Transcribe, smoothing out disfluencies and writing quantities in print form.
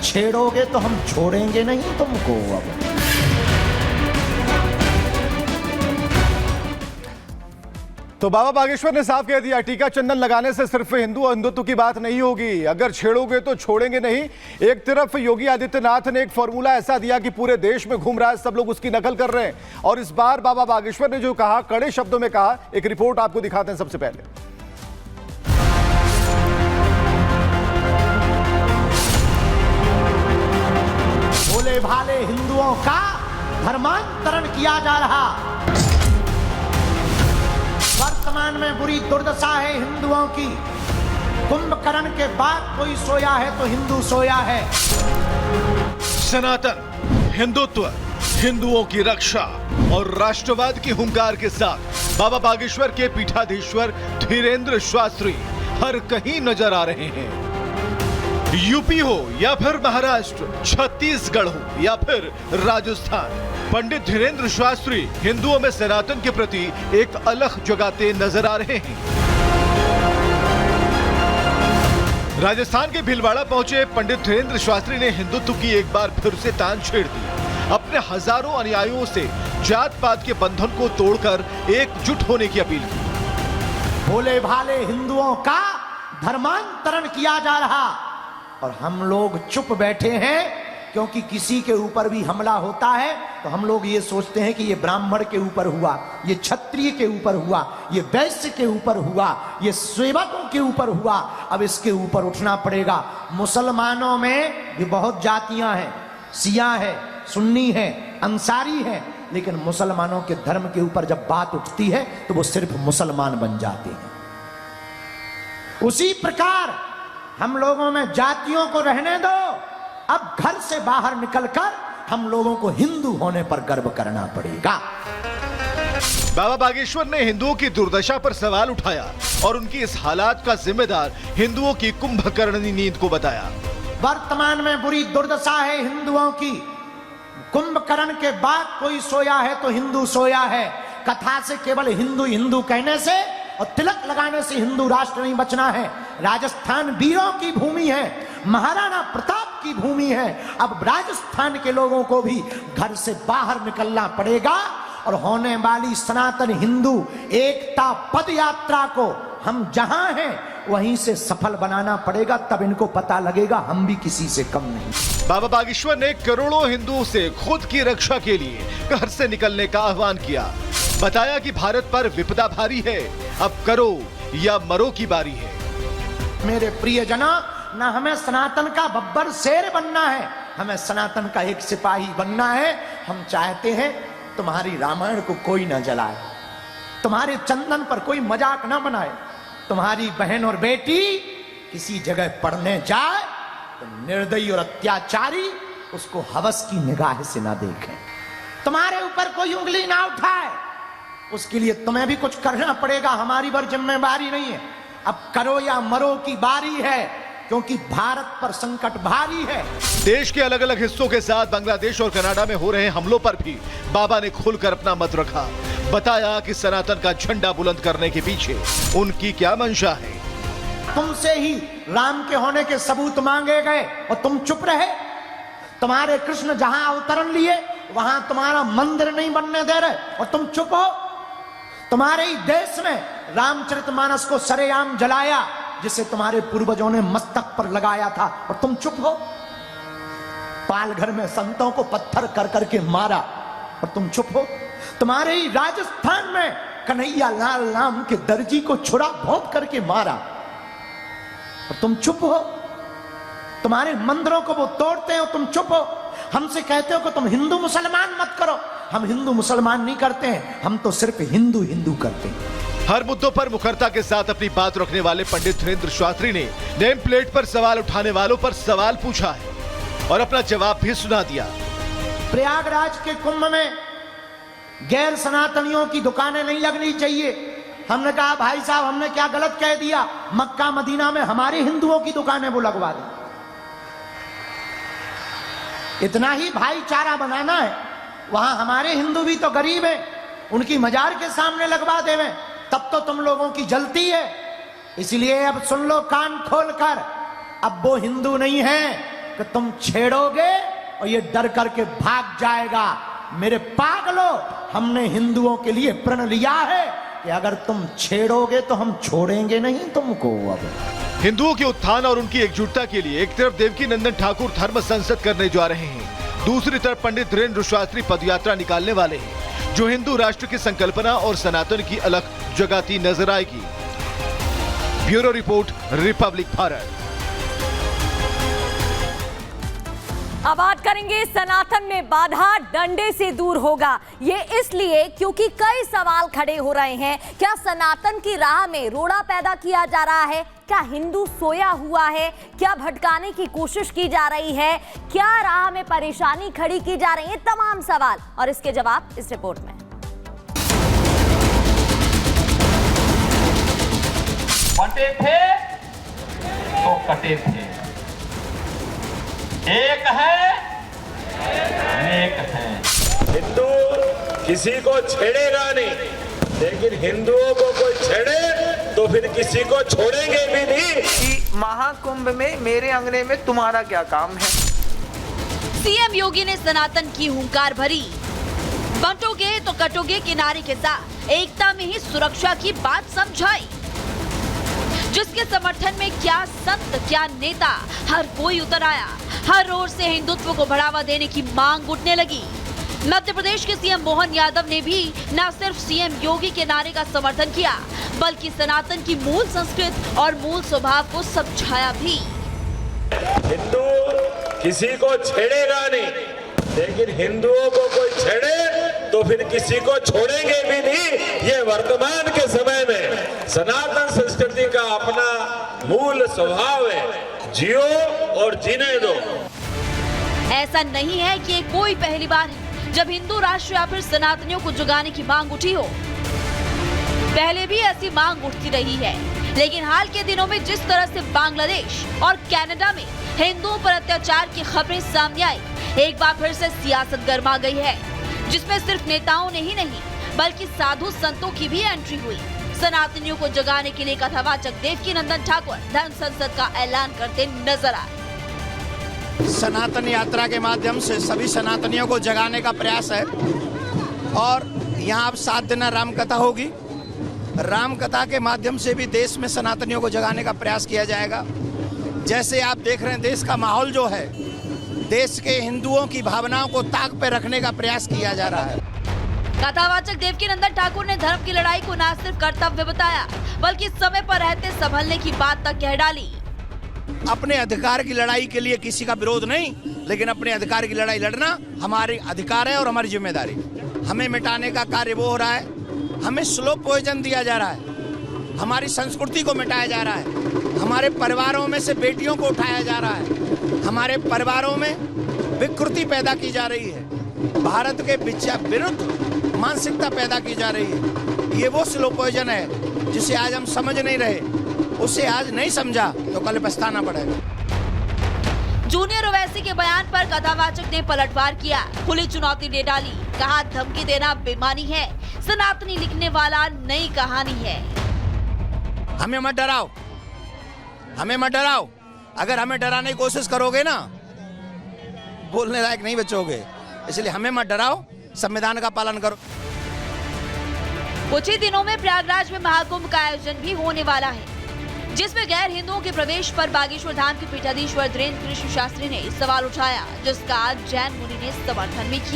छेड़ोगे तो हम छोड़ेंगे नहीं तुमको। अब तो बाबा बागेश्वर ने साफ कह दिया, टीका चंदन लगाने से सिर्फ हिंदू और हिंदुत्व की बात नहीं होगी, अगर छेड़ोगे तो छोड़ेंगे नहीं। एक तरफ योगी आदित्यनाथ ने एक फॉर्मूला ऐसा दिया कि पूरे देश में घूम रहा है, सब लोग उसकी नकल कर रहे हैं। और इस बार बाबा बागेश्वर ने जो कहा, कड़े शब्दों में कहा। एक रिपोर्ट आपको दिखाते हैं सबसे पहले। भोले भाले हिंदुओं का धर्मांतरण किया जा रहा। वर्तमान में बुरी दुर्दशा है हिंदुओं की। कुंभकर्ण के बाद कोई सोया है तो हिंदू सोया है। सनातन हिंदुत्व, हिंदुओं की रक्षा और राष्ट्रवाद की हुंकार के साथ बाबा बागेश्वर के पीठाधीश्वर धीरेंद्र शास्त्री हर कहीं नजर आ रहे हैं। यूपी हो या फिर महाराष्ट्र, छत्तीसगढ़ हो या फिर राजस्थान, पंडित धीरेंद्र शास्त्री हिंदुओं में सनातन के प्रति एक अलग जगाते नजर आ रहे हैं। राजस्थान के भीलवाड़ा पहुंचे पंडित धीरेंद्र शास्त्री ने हिंदुत्व की एक बार फिर से तान छेड़ दी। अपने हजारों अनुयायियों से जात पात के बंधन को तोड़कर एकजुट होने की अपील की। भोले भाले हिंदुओं का धर्मांतरण किया जा रहा और हम लोग चुप बैठे हैं, क्योंकि किसी के ऊपर भी हमला होता है तो हम लोग ये सोचते हैं कि ये ब्राह्मण के ऊपर हुआ, ये क्षत्रिय के ऊपर हुआ, ये वैश्य के ऊपर हुआ, ये सेवकों के ऊपर हुआ, अब इसके ऊपर उठना पड़ेगा। मुसलमानों में भी बहुत जातियां हैं, शिया है, सुन्नी है, अंसारी है, लेकिन मुसलमानों के धर्म के ऊपर जब बात उठती है तो वो सिर्फ मुसलमान बन जाते हैं। उसी प्रकार हम लोगों में जातियों को रहने दो, अब घर से बाहर निकलकर हम लोगों को हिंदू होने पर गर्व करना पड़ेगा। बाबा बागेश्वर ने हिंदुओं की दुर्दशा पर सवाल उठाया और उनकी इस हालात का जिम्मेदार हिंदुओं की कुंभकर्णी नींद को बताया। वर्तमान में बुरी दुर्दशा है हिंदुओं की। कुंभकर्ण के बाद कोई सोया है तो हिंदू सोया है। कथा से केवल हिंदू हिंदू कहने से और तिलक लगाने से हिंदू राष्ट्र नहीं बचना है। राजस्थान वीरों की भूमि है, महाराणा प्रताप की भूमि है। अब राजस्थान के लोगों को भी घर से बाहर निकलना पड़ेगा और होने वाली सनातन हिंदू एकता पद यात्रा को हम जहां हैं वहीं से सफल बनाना पड़ेगा। तब इनको पता लगेगा हम भी किसी से कम नहीं। बाबा बागेश्वर ने करोड़ों हिंदुओं से खुद की रक्षा के लिए घर से निकलने का आह्वान किया। बताया कि भारत पर विपदा भारी है, अब करो या मरो की बारी है। मेरे प्रियजनों, ना हमें सनातन का बब्बर शेर बनना है, हमें सनातन का एक सिपाही बनना है। हम चाहते हैं तुम्हारी रामायण को कोई न जलाए, तुम्हारे चंदन पर कोई मजाक न बनाए, तुम्हारी बहन और बेटी किसी जगह पढ़ने जाए तो निर्दयी और अत्याचारी उसको हवस की निगाह से ना देखें, तुम्हारे ऊपर कोई उंगली ना उठाए। उसके लिए तुम्हें भी कुछ करना पड़ेगा, हमारी पर जिम्मेदारी नहीं है। अब करो या मरो की बारी है, क्योंकि भारत पर संकट भारी है। देश के अलग अलग हिस्सों के साथ बांग्लादेश और कनाडा में हो रहे हमलों पर भी बाबा ने खुलकर अपना मत रखा। बताया कि सनातन का झंडा बुलंद करने के पीछे उनकी क्या मंशा है। तुमसे ही राम के होने के सबूत मांगे गए और तुम चुप रहे। तुम्हारे कृष्ण जहां अवतरण लिए वहां तुम्हारा मंदिर नहीं बनने दे रहे और तुम चुप हो। तुम्हारे ही देश में रामचरितमानस को सरेआम जलाया, जिसे तुम्हारे पूर्वजों ने मस्तक पर लगाया था, और तुम चुप हो। पालघर में संतों को पत्थर कर करके मारा और तुम चुप हो। तुम्हारे ही राजस्थान में कन्हैया लाल नाम के दर्जी को छुरा भोंक करके मारा और तुम चुप हो। तुम्हारे मंदिरों को वो तोड़ते हो, तुम चुप हो। हमसे कहते हो कि तुम हिंदू मुसलमान मत करो। हम हिंदू मुसलमान नहीं करते हैं, हम तो सिर्फ हिंदू हिंदू करते हैं। हर मुद्दों पर मुखरता के साथ अपनी बात रखने वाले पंडित धीरेंद्र शास्त्री ने नेम प्लेट पर सवाल उठाने वालों पर सवाल पूछा है और अपना जवाब भी सुना दिया। प्रयागराज के कुंभ में गैर सनातनियों की दुकानें नहीं लगनी चाहिए। हमने कहा भाई साहब हमने क्या गलत कह दिया, मक्का मदीना में हमारे हिंदुओं की दुकानें वो लगवा दें। इतना ही भाईचारा बनाना है, वहां हमारे हिंदू भी तो गरीब हैं, उनकी मजार के सामने लगवा देवें, तब तो तुम लोगों की जलती है। इसलिए अब सुन लो कान खोलकर, अब वो हिंदू नहीं है, कि तुम छेड़ोगे और ये डर करके भाग जाएगा। मेरे पागलों, हमने हिंदुओं के लिए प्रण लिया है कि अगर तुम छेड़ोगे तो हम छोड़ेंगे नहीं तुमको। अब हिंदुओं के उत्थान और उनकी एकजुटता के लिए एक तरफ देवकी नंदन ठाकुर धर्म संसद करने जा रहे हैं, दूसरी तरफ पंडित धीरेन्द्र शास्त्री पदयात्रा निकालने वाले हैं, जो हिंदू राष्ट्र की संकल्पना और सनातन की अलख जगाती नजर आएगी। Bureau report, Republic Bharat. अब बात करेंगे सनातन में बाधा डंडे से दूर होगा। ये इसलिए क्योंकि कई सवाल खड़े हो रहे हैं। क्या सनातन की राह में रोड़ा पैदा किया जा रहा है? क्या हिंदू सोया हुआ है? क्या भटकाने की कोशिश की जा रही है? क्या राह में परेशानी खड़ी की जा रही है? तमाम सवाल और इसके जवाब इस रिपोर्ट में। बंटे थे तो कटे थे, एक है अनेक है। हिंदू किसी को छेड़ेगा नहीं, लेकिन हिंदुओं को कोई छेड़े तो फिर किसी को छोड़ेंगे भी नहीं। कि महाकुंभ में मेरे अंगने में तुम्हारा क्या काम है? सीएम योगी ने सनातन की हुंकार भरी। बंटोगे तो कटोगे के नारे के साथ एकता में ही सुरक्षा की बात समझाई, जिसके समर्थन में क्या संत क्या नेता हर कोई उतर आया। हर ओर से हिंदुत्व को बढ़ावा देने की मांग उठने लगी। मध्य प्रदेश के सीएम मोहन यादव ने भी न सिर्फ सीएम योगी के नारे का समर्थन किया, बल्कि सनातन की मूल संस्कृति और मूल स्वभाव को समझाया भी। हिंदू किसी को छेड़ेगा नहीं, लेकिन हिंदुओं को कोई छेड़े तो फिर किसी को छोड़ेंगे भी नहीं। ये वर्तमान के समय में सनातन संस्कृति का अपना मूल स्वभाव है, जियो और जीने दो। ऐसा नहीं है कि ये कोई पहली बार है जब हिंदू राष्ट्र या फिर सनातनियों को जगाने की मांग उठी हो। पहले भी ऐसी मांग उठती रही है, लेकिन हाल के दिनों में जिस तरह से बांग्लादेश और कनाडा में हिंदुओं पर अत्याचार की खबरें सामने आई, एक बार फिर से सियासत गर्मा गई है, जिसमें सिर्फ नेताओं ने ही नहीं बल्कि साधु संतों की भी एंट्री हुई। सनातनियों को जगाने के लिए कथावाचक देवकी नंदन ठाकुर धर्म संसद का ऐलान करते नजर आए। सनातन यात्रा के माध्यम से सभी सनातनियों को जगाने का प्रयास है और यहाँ अब 7 दिन राम कथा होगी। राम कथा के माध्यम से भी देश में सनातनियों को जगाने का प्रयास किया जाएगा। जैसे आप देख रहे हैं, देश का माहौल जो है, देश के हिंदुओं की भावनाओं को ताक पे रखने का प्रयास किया जा रहा है। कथावाचक देवकी नंदन ठाकुर ने धर्म की लड़ाई को न सिर्फ कर्तव्य बताया, बल्कि समय पर रहते संभलने की बात तक कह डाली। अपने अधिकार की लड़ाई के लिए किसी का विरोध नहीं, लेकिन अपने अधिकार की लड़ाई लड़ना हमारी अधिकार है और हमारी जिम्मेदारी। हमें मिटाने का कार्य वो हो रहा है, हमें स्लो पॉइजन दिया जा रहा है, हमारी संस्कृति को मिटाया जा रहा है, हमारे परिवारों में से बेटियों को उठाया जा रहा है, हमारे परिवारों में विकृति पैदा की जा रही है, भारत के विरुद्ध मानसिकता पैदा की जा रही है। ये वो स्लो पॉइजन है जिसे आज हम समझ नहीं रहे, उसे आज नहीं समझा तो कल पछताना पड़ेगा। जूनियर ओवैसी के बयान पर कथावाचक ने पलटवार किया, खुली चुनौती दे डाली। कहा धमकी देना बेईमानी है, सनातनी लिखने वाला नई कहानी है। हमें मत डराओ, हमें मत डराओ। अगर हमें डराने की कोशिश करोगे ना, बोलने लायक नहीं बचोगे। इसलिए हमें मत डराओ, संविधान का पालन करो। कुछ ही दिनों में प्रयागराज में महाकुंभ का आयोजन भी होने वाला है, जिसमें गैर हिंदुओं के प्रवेश पर बागेश्वर धाम के पीठाधीश्वर धीरेन्द्र शास्त्री ने सवाल उठाया, जिसका जैन मुनि ने समर्थन भी किया।